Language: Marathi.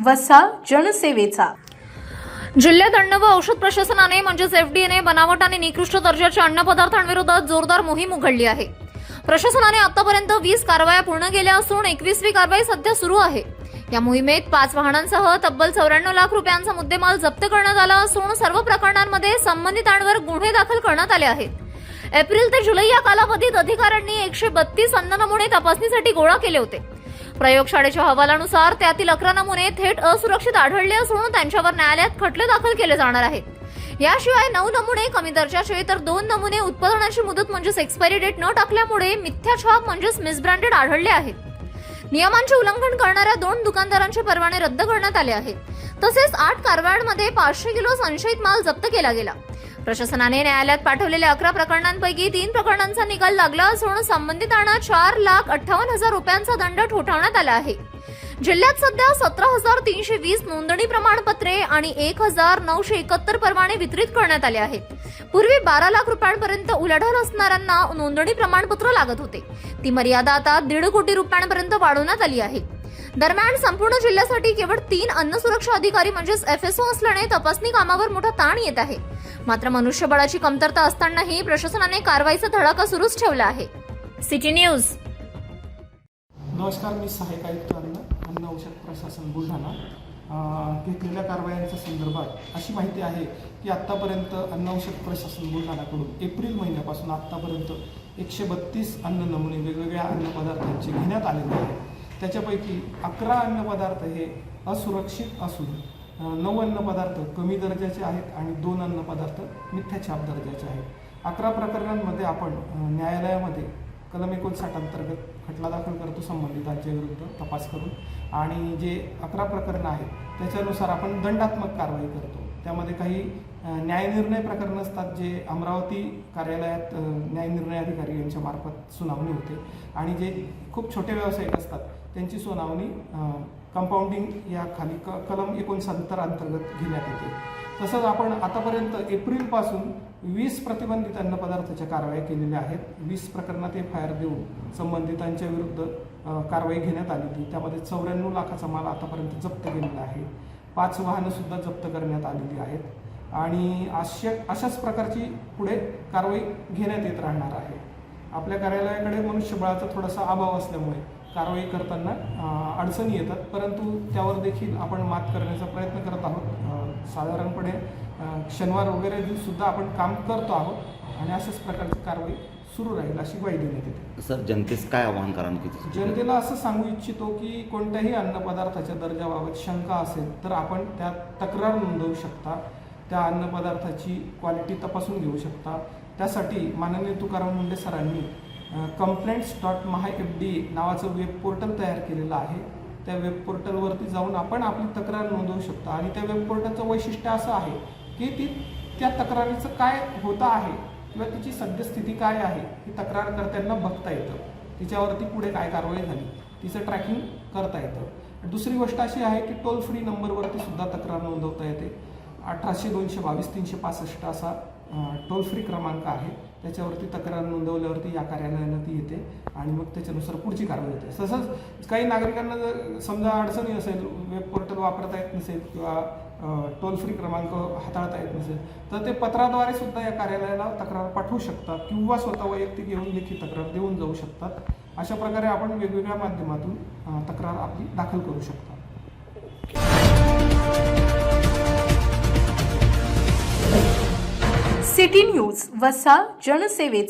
वसा जनसेवेचा. जिल्ह्यात अन्न व औषध प्रशासनाने म्हणजेच एफडीएने बनावट आणि निकृष्ट दर्जाच्या अन्नपदार्थांविरोधात जोरदार मोहीम उघडली आहे. प्रशासनाने आतापर्यंत 20 कारवाया पूर्ण केल्या असून 21वी कारवाई सध्या सुरू आहे. या मोहिमेत 5 वाहनांसह तब्बल 94 लाख रुपयांचा मुद्देमाल जप्त करण्यात आला असून सर्व प्रकरणांमध्ये संबंधितांवर गुन्हे दाखल करण्यात आले आहेत. एप्रिल ते जुलै या कालावधीत अधिकाऱ्यांनी 132 अन्न नमुने तपासणीसाठी गोळा केले होते. प्रयोगशाळेच्या अहवालानुसार त्यातील 11 नमुने थेट असुरक्षित आढळले असून त्यांच्यावर न्यायालयात खटले दाखल केले जाणार आहेत. याशिवाय 9 नमुने कमी दर्जाचे तर 2 नमुने उत्पादनाची मुदत म्हणजेच एक्सपायरी डेट न टाकल्यामुळे मिथ्या छाप म्हणजेच मिसब्रँडेड आढळले आहेत. नियमांचे उल्लंघन करणाऱ्या 2 दुकानदारांचे परवाने रद्द करण्यात आले आहेत. तसेच 8 कारवायांमध्ये 500 किलो संशयित माल जप्त केला गेला. प्रशासनाने न्यायालयात पाठवलेल्या 11 प्रकरणांपैकी 3 प्रकरणांचा निकाल लागला असून संबंधितांना 4,58,000 रुपयांचा दंड ठोठावण्यात आला आहे. जिल्ह्यात सध्या 17,320 नोंदणी प्रमाणपत्रे आणि 1,971 परवाने वितरित करण्यात आले आहेत. पूर्वी 12 लाख रुपयांपर्यंत उलाढाल असणाऱ्यांना नोंदणी प्रमाणपत्र लागत होते. ती मर्यादा आता 1.5 कोटी रुपयांपर्यंत वाढवण्यात आली आहे. दरम्यान संपूर्ण जिल्ह्यासाठी केवळ 3 अन्न सुरक्षा अधिकारी म्हणजेच एफएसओ असल्याने तपासणी कामावर मोठा ताण येत आहे. मात्र मनुष्यबळाची कमतरता असतानाही प्रशासनाने कारवाईचा धडाका सुरूच ठेवला आहे. City news. नमस्कार, मी सहाय्यक आयुक्त अन्न औषध प्रशासन बुलढाणा. घेतलेल्या कारवायांच्या संदर्भात अशी माहिती आहे की आत्तापर्यंत अन्न औषध प्रशासन बुलढाणाकडून एप्रिल महिन्यापासून आत्तापर्यंत 132 अन्न नमुने वेगवेगळ्या अन्नपदार्थांचे घेण्यात आलेले आहेत. त्याच्यापैकी 11 अन्नपदार्थ हे असुरक्षित असून 9 अन्नपदार्थ कमी दर्जाचे आहेत आणि 2 अन्नपदार्थ मिथ्या छाप दर्जाचे आहेत. 11 प्रकरणांमध्ये आपण न्यायालयामध्ये कलम 59 अंतर्गत खटला दाखल करतो संबंधितांच्या विरुद्ध तपास करून, आणि जे 11 प्रकरणं आहेत त्याच्यानुसार आपण दंडात्मक कारवाई करतो. त्यामध्ये काही न्यायनिर्णय प्रकरणं असतात जे अमरावती कार्यालयात न्यायनिर्णय अधिकारी यांच्या मार्फत सुनावणी होते, आणि जे खूप छोटे व्यावसायिक असतात त्यांची सुनावणी कंपाऊंडिंग या खाली कलम 69 अंतर्गत घेण्यात येते. तसंच आपण आतापर्यंत एप्रिलपासून 20 प्रतिबंधित अन्नपदार्थाच्या कारवाया केलेल्या आहेत. 20 प्रकरणात FIR देऊन संबंधितांच्या विरुद्ध कारवाई घेण्यात आलेली. त्यामध्ये 94 लाखाचा माल आतापर्यंत जप्त केलेला आहे. 5 वाहनंसुद्धा जप्त करण्यात आलेली आहेत, आणि अशाच प्रकारची पुढे कारवाई घेण्यात येत राहणार आहे. आपल्या कार्यालयाकडे मनुष्यबळाचा थोडासा अभाव असल्यामुळे कारवाई करताना अडचणी येतात, परंतु त्यावर देखील आपण मात करण्याचा प्रयत्न करत आहोत. साधारणपणे शनिवार वगैरे सुद्धा आपण काम करतो आहोत, आणि अशाच प्रकारची कारवाई सुरू राहील अशी ग्वाही देण्यात येते. सर, जनतेस काय आव्हान कराल? जनतेला असं सांगू इच्छितो की कोणत्याही अन्नपदार्थाच्या दर्जाबाबत शंका असेल तर आपण त्यात तक्रार नोंदवू शकता. त्या अन्नपदार्थाची क्वालिटी तपासून घेऊ शकता. त्यासाठी माननीय तुकाराम मुंडे सरांनी complaints.mahafda नावाचं वेब पोर्टल तयार केलेलं आहे. त्या वेब पोर्टलवरती जाऊन आपण आपली तक्रार नोंदवू शकता, आणि त्या वेब पोर्टलचं वैशिष्ट्य असं आहे की त्या तक्रारीचं काय होतं आहे किंवा तिची सद्यस्थिती काय आहे ही तक्रारकर्त्यांना बघता येतं. तिच्यावरती पुढे काय कारवाई झाली तिचं ट्रॅकिंग करता येतं. दुसरी गोष्ट अशी आहे की टोल फ्री नंबरवरती सुद्धा तक्रार नोंदवता येते. 1800-222-365 असा टोल फ्री क्रमांक आहे. त्याच्यावरती तक्रार नोंदवल्यावरती या कार्यालयाला ती येते, आणि मग त्याच्यानुसार पुढची कारवाई होते. तसंच काही नागरिकांना जर समजा अडचणी असेल, वेब पोर्टल वापरता येत नसेल किंवा टोल फ्री क्रमांक हाताळता येत नसेल, तर ते पत्राद्वारे सुद्धा या कार्यालयाला तक्रार पाठवू शकतात किंवा स्वतः वैयक्तिक येऊन लेखी तक्रार देऊन जाऊ शकतात. अशा प्रकारे आपण वेगवेगळ्या माध्यमातून तक्रार आपली दाखल करू शकता. सिटी न्यूज वसा जनसेवेचा.